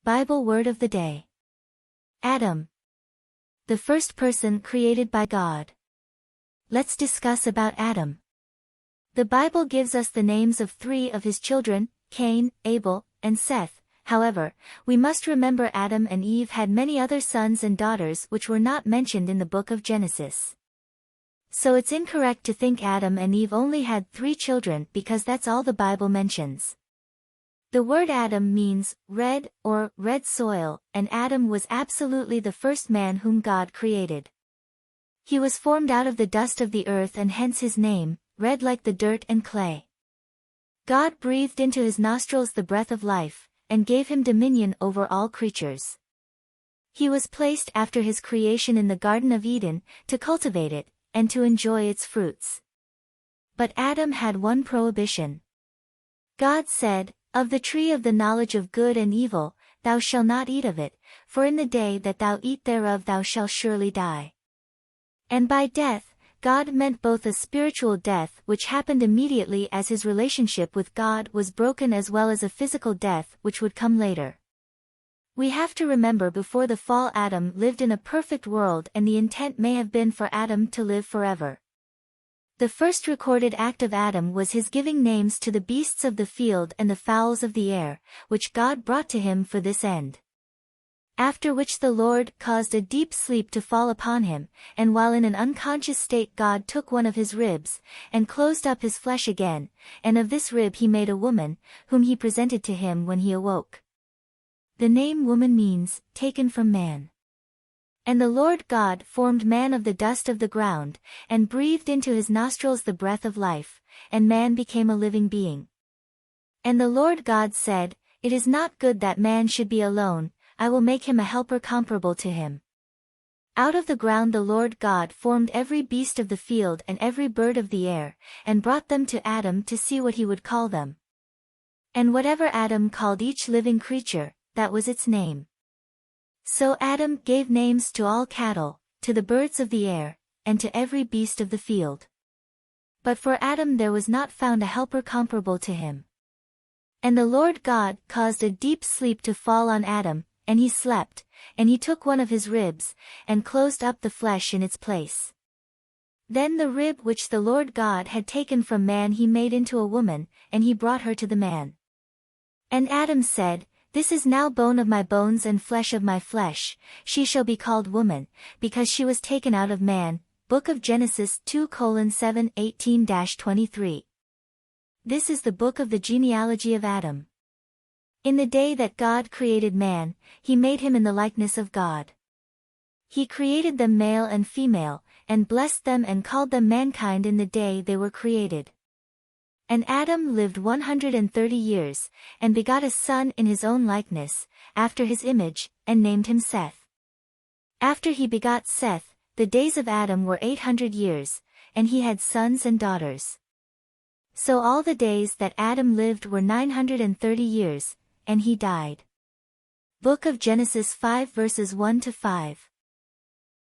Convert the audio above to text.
Bible Word of the Day. Adam. The first person created by God. Let's discuss about Adam. The Bible gives us the names of 3 of his children, Cain, Abel, and Seth. However, we must remember Adam and Eve had many other sons and daughters which were not mentioned in the book of Genesis. So it's incorrect to think Adam and Eve only had 3 children because that's all the Bible mentions. The word Adam means red or red soil, and Adam was absolutely the first man whom God created. He was formed out of the dust of the earth, and hence his name, red like the dirt and clay. God breathed into his nostrils the breath of life, and gave him dominion over all creatures. He was placed after his creation in the Garden of Eden, to cultivate it, and to enjoy its fruits. But Adam had one prohibition. God said, "Of the tree of the knowledge of good and evil, thou shalt not eat of it, for in the day that thou eat thereof thou shalt surely die." And by death, God meant both a spiritual death which happened immediately as his relationship with God was broken, as well as a physical death which would come later. We have to remember, before the fall Adam lived in a perfect world, and the intent may have been for Adam to live forever. The first recorded act of Adam was his giving names to the beasts of the field and the fowls of the air, which God brought to him for this end. After which the Lord caused a deep sleep to fall upon him, and while in an unconscious state God took one of his ribs, and closed up his flesh again, and of this rib he made a woman, whom he presented to him when he awoke. The name woman means, taken from man. And the Lord God formed man of the dust of the ground, and breathed into his nostrils the breath of life, and man became a living being. And the Lord God said, "It is not good that man should be alone, I will make him a helper comparable to him." Out of the ground the Lord God formed every beast of the field and every bird of the air, and brought them to Adam to see what he would call them. And whatever Adam called each living creature, that was its name. So Adam gave names to all cattle, to the birds of the air, and to every beast of the field. But for Adam there was not found a helper comparable to him. And the Lord God caused a deep sleep to fall on Adam, and he slept, and he took one of his ribs, and closed up the flesh in its place. Then the rib which the Lord God had taken from man he made into a woman, and he brought her to the man. And Adam said, "This is now bone of my bones and flesh of my flesh, she shall be called woman, because she was taken out of man." Book of Genesis 2:7-18-23. This is the book of the genealogy of Adam. In the day that God created man, he made him in the likeness of God. He created them male and female, and blessed them and called them mankind in the day they were created. And Adam lived 130 years, and begot a son in his own likeness, after his image, and named him Seth. After he begot Seth, the days of Adam were 800 years, and he had sons and daughters. So all the days that Adam lived were 930 years, and he died. Book of Genesis 5 verses 1-5.